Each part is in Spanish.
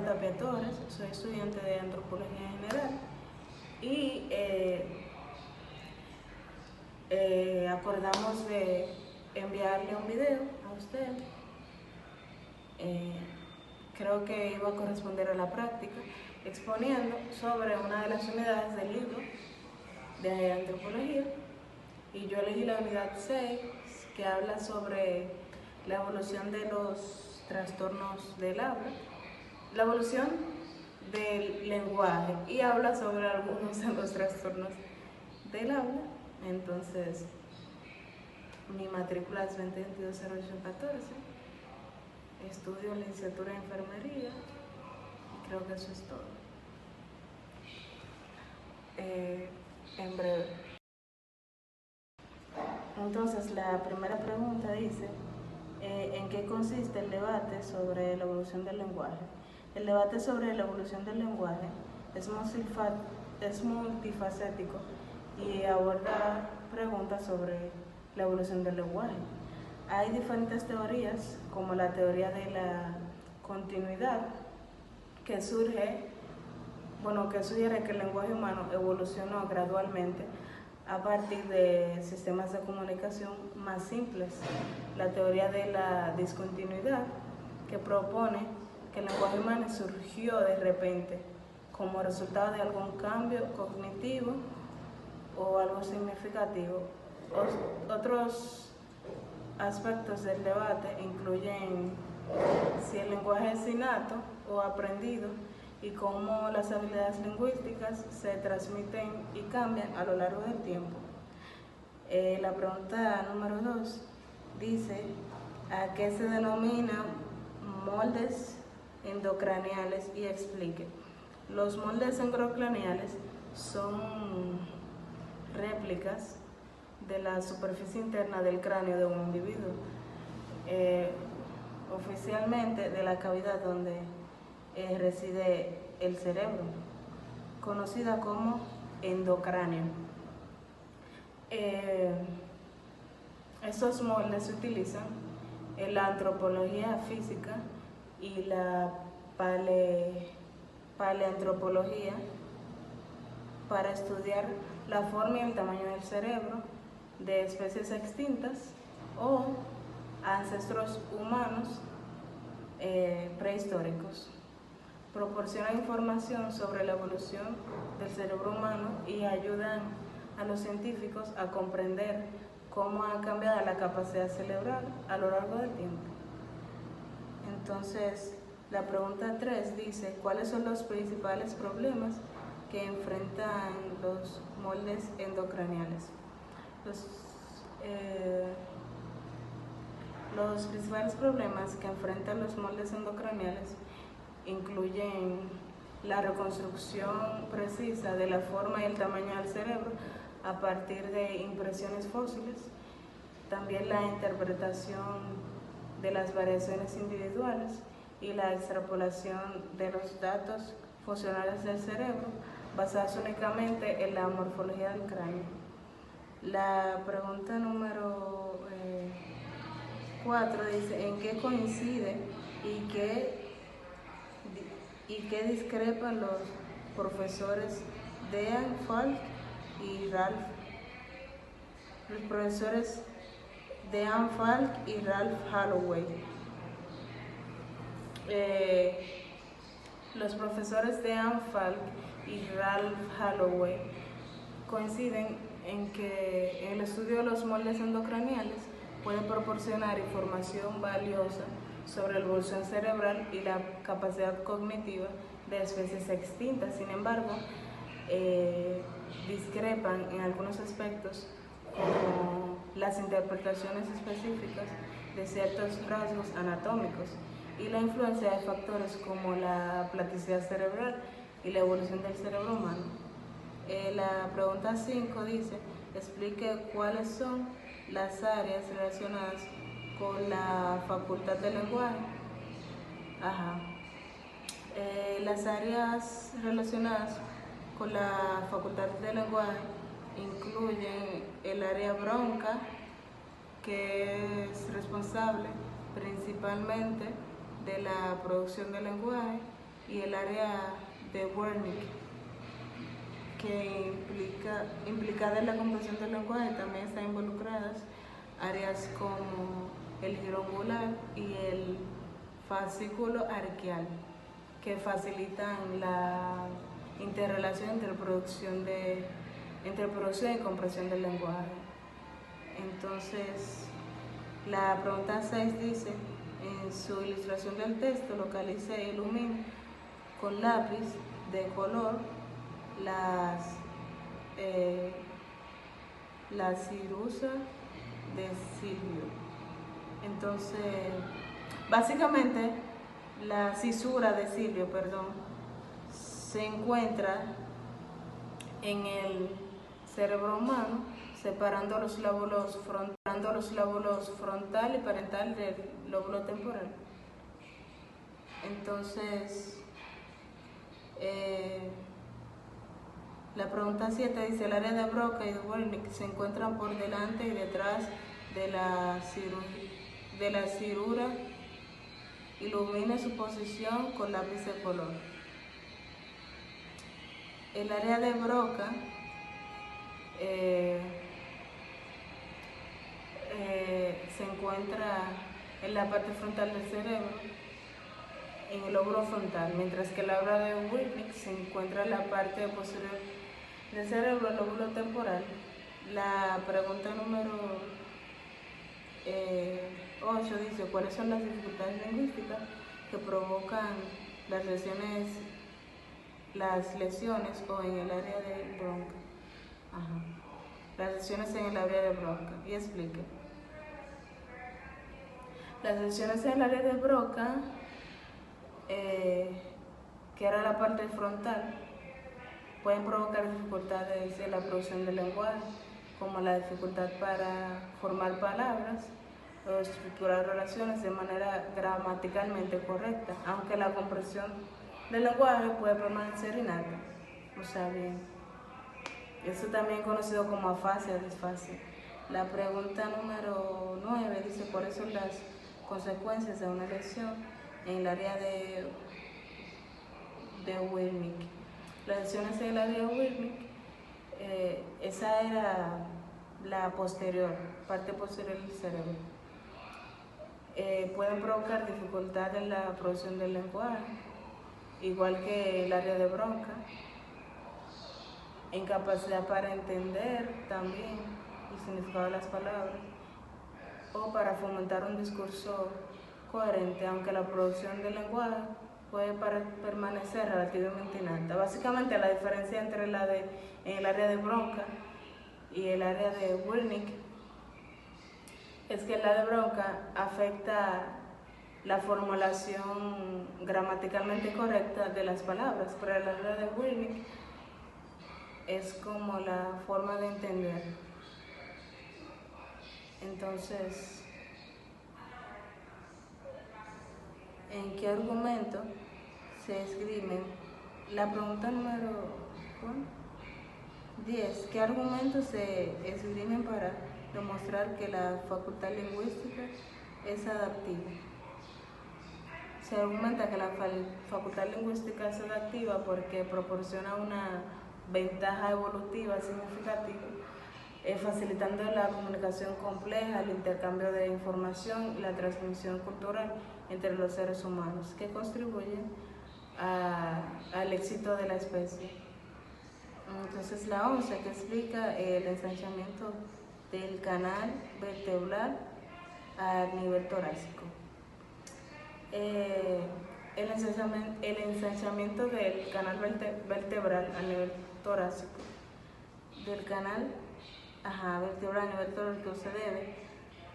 Tapia Torres, soy estudiante de Antropología General y acordamos de enviarle un video a usted. Creo que iba a corresponder a la práctica, exponiendo sobre una de las unidades del libro de Antropología, y yo elegí la unidad 6, que habla sobre la evolución de los trastornos del habla, la evolución del lenguaje, y habla sobre algunos de los trastornos del habla. Entonces, mi matrícula es 2022-0814, estudio licenciatura en enfermería y creo que eso es todo. En breve. Entonces, la primera pregunta dice, ¿en qué consiste el debate sobre la evolución del lenguaje? El debate sobre la evolución del lenguaje es multifacético y aborda preguntas sobre la evolución del lenguaje. Hay diferentes teorías, como la teoría de la continuidad, que sugiere que el lenguaje humano evolucionó gradualmente a partir de sistemas de comunicación más simples. La teoría de la discontinuidad, que propone que el lenguaje humano surgió de repente como resultado de algún cambio cognitivo o algo significativo. Otros aspectos del debate incluyen si el lenguaje es innato o aprendido y cómo las habilidades lingüísticas se transmiten y cambian a lo largo del tiempo. La pregunta número 2 dice, ¿a qué se denomina moldes endocraneales? Y explique. Los moldes endocraneales son réplicas de la superficie interna del cráneo de un individuo, oficialmente de la cavidad donde reside el cerebro, conocida como endocráneo. Estos moldes se utilizan en la antropología física y la paleantropología para estudiar la forma y el tamaño del cerebro de especies extintas o ancestros humanos prehistóricos. Proporcionan información sobre la evolución del cerebro humano y ayudan a los científicos a comprender cómo ha cambiado la capacidad cerebral a lo largo del tiempo. Entonces, la pregunta 3 dice, ¿cuáles son los principales problemas que enfrentan los moldes endocraneales? Los principales problemas que enfrentan los moldes endocraneales incluyen la reconstrucción precisa de la forma y el tamaño del cerebro a partir de impresiones fósiles, también la interpretación de las variaciones individuales y la extrapolación de los datos funcionales del cerebro basados únicamente en la morfología del cráneo. La pregunta número 4 dice, ¿en qué coincide y qué discrepan los profesores Dean Falk y Ralph? Los profesores Dean Falk y Ralph Holloway. Los profesores Dean Falk y Ralph Holloway coinciden en que el estudio de los moldes endocraneales puede proporcionar información valiosa sobre la evolución cerebral y la capacidad cognitiva de especies extintas. Sin embargo, discrepan en algunos aspectos, como las interpretaciones específicas de ciertos rasgos anatómicos y la influencia de factores como la plasticidad cerebral y la evolución del cerebro humano. La pregunta 5 dice, explique cuáles son las áreas relacionadas con la facultad del lenguaje. Las áreas relacionadas con la facultad del lenguaje incluyen el área bronca, que es responsable principalmente de la producción del lenguaje, y el área de Wernicke, que implicada en la comprensión del lenguaje, también están involucradas áreas como el giro angular y el fascículo arquial, que facilitan la interrelación entre producción y comprensión del lenguaje. Entonces, la pregunta 6 dice, en su ilustración del texto, localice e ilumine con lápiz de color la cirusa de Silvio. Entonces, básicamente, la cisura de Silvio, se encuentra en el cerebro humano, separando los lóbulos frontal y parietal del lóbulo temporal. Entonces, la pregunta 7 dice, el área de Broca y de Wernicke se encuentran por delante y detrás de la cirura. Ilumine su posición con lápiz de color. El área de Broca se encuentra en la parte frontal del cerebro, en el lóbulo frontal, mientras que el área de Wernicke se encuentra en la parte posterior del cerebro, el lóbulo temporal. La pregunta número 8 dice, ¿cuáles son las dificultades lingüísticas que provocan las lesiones o en el área de Broca? Las lesiones en el área de Broca. Y explique. Las lesiones en el área de Broca, que era la parte frontal, pueden provocar dificultades en la producción del lenguaje, como la dificultad para formar palabras o estructurar oraciones de manera gramaticalmente correcta, aunque la comprensión del lenguaje puede permanecer innata. O sea, bien, esto también es conocido como afasia o disfasia. La pregunta número 9 dice, ¿cuáles son las consecuencias de una lesión en el área de Wernicke? Las lesiones en el área de Wernicke, esa era la parte posterior del cerebro. Pueden provocar dificultad en la producción del lenguaje, igual que el área de Broca, incapacidad para entender también el significado de las palabras, o para fomentar un discurso coherente, aunque la producción del lenguaje puede permanecer relativamente innata. Básicamente, la diferencia entre el área de Broca y el área de Wernicke es que el área de Broca afecta la formulación gramaticalmente correcta de las palabras, pero el área de Wernicke es como la forma de entender. Entonces, ¿en qué argumento se escriben? La pregunta número 10. ¿Qué argumentos se esgrimen para demostrar que la facultad lingüística es adaptiva? Se argumenta que la facultad lingüística es adaptiva porque proporciona una ventaja evolutiva significativa, facilitando la comunicación compleja, el intercambio de información y la transmisión cultural entre los seres humanos, que contribuyen al éxito de la especie. Entonces, la 11, que explica el ensanchamiento del canal vertebral a nivel torácico. El ensanchamiento del canal vertebral a nivel torácico, del canal vertebral a nivel torácico, se debe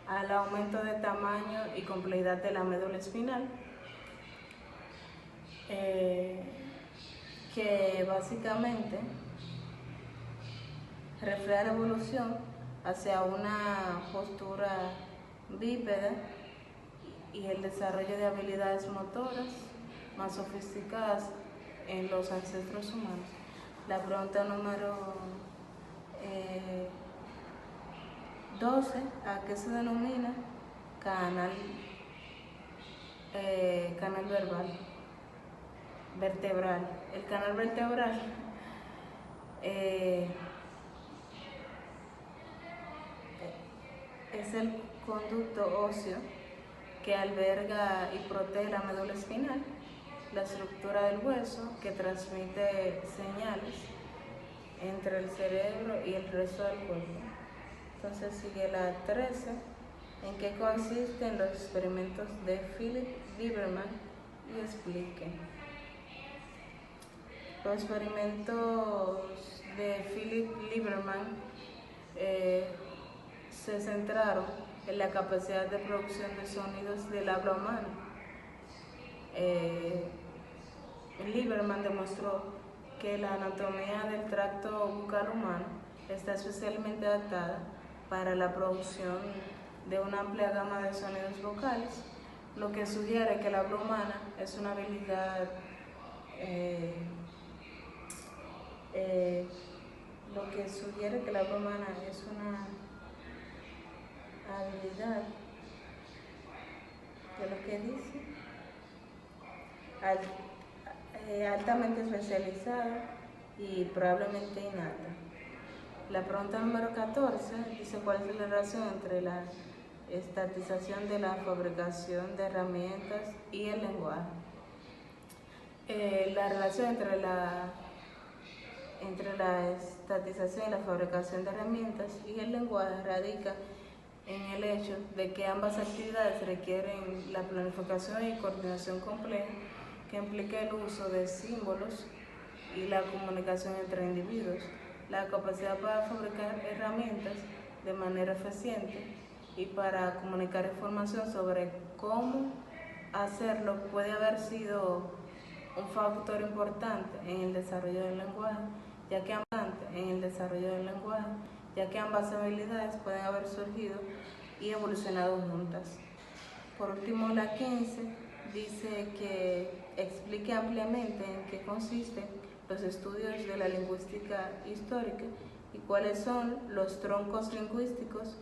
al aumento de tamaño y complejidad de la médula espinal, que básicamente refleja la evolución hacia una postura bípeda y el desarrollo de habilidades motoras más sofisticadas en los ancestros humanos. La pregunta número 12, ¿a qué se denomina canal verbal? vertebral. El canal vertebral es el conducto óseo que alberga y protege la médula espinal, la estructura del hueso que transmite señales entre el cerebro y el resto del cuerpo. Entonces sigue la 13, en qué consisten los experimentos de Philip Lieberman y explique. Los experimentos de Philip Lieberman se centraron en la capacidad de producción de sonidos del habla humana. Lieberman demostró que la anatomía del tracto bucal humano está especialmente adaptada para la producción de una amplia gama de sonidos vocales, lo que sugiere que el habla humana es una habilidad altamente especializada y probablemente innata. La pregunta número 14 dice cuál es la relación entre la estatización de la fabricación de herramientas y el lenguaje. La relación entre la estatización y la fabricación de herramientas y el lenguaje radica en el hecho de que ambas actividades requieren la planificación y coordinación compleja que implica el uso de símbolos y la comunicación entre individuos. La capacidad para fabricar herramientas de manera eficiente y para comunicar información sobre cómo hacerlo puede haber sido un factor importante en el desarrollo del lenguaje, ya que ambas habilidades pueden haber surgido y evolucionado juntas. Por último, la 15 dice que explique ampliamente en qué consisten los estudios de la lingüística histórica y cuáles son los troncos lingüísticos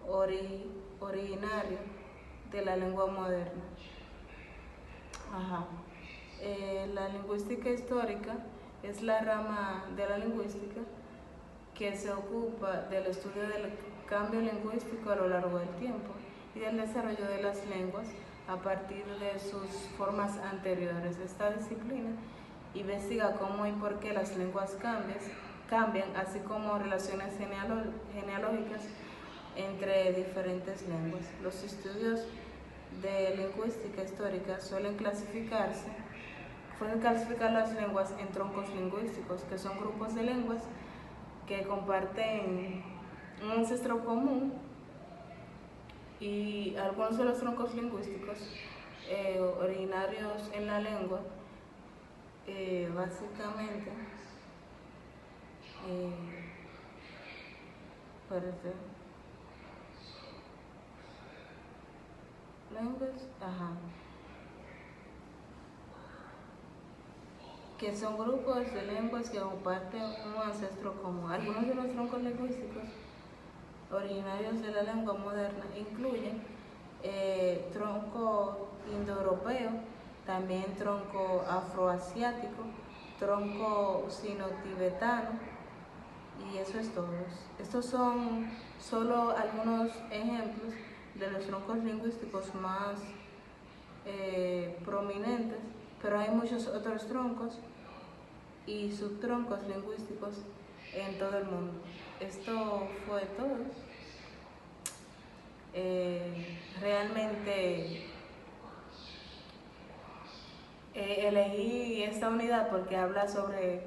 originarios de la lengua moderna. La lingüística histórica es la rama de la lingüística que se ocupa del estudio del cambio lingüístico a lo largo del tiempo y del desarrollo de las lenguas a partir de sus formas anteriores. Esta disciplina investiga cómo y por qué las lenguas cambian, así como relaciones genealógicas entre diferentes lenguas. Los estudios de lingüística histórica suelen clasificar las lenguas en troncos lingüísticos, que son grupos de lenguas que comparten un ancestro común, y algunos de los troncos lingüísticos originarios en la lengua básicamente que son grupos de lenguas que comparten un ancestro común. Algunos de los troncos lingüísticos originarios de la lengua moderna incluyen tronco indoeuropeo, también tronco afroasiático, tronco sino-tibetano, y eso es todo. Estos son solo algunos ejemplos de los troncos lingüísticos más prominentes, pero hay muchos otros troncos y subtroncos lingüísticos en todo el mundo. Esto fue todo. Realmente elegí esta unidad porque habla sobre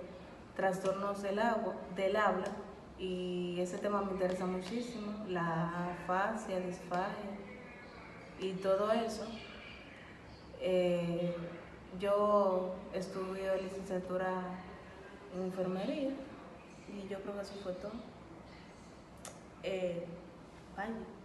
trastornos del habla, y ese tema me interesa muchísimo, la afasia, disfagia y todo eso. Yo estudio licenciatura en enfermería y yo creo que eso fue todo. Bye.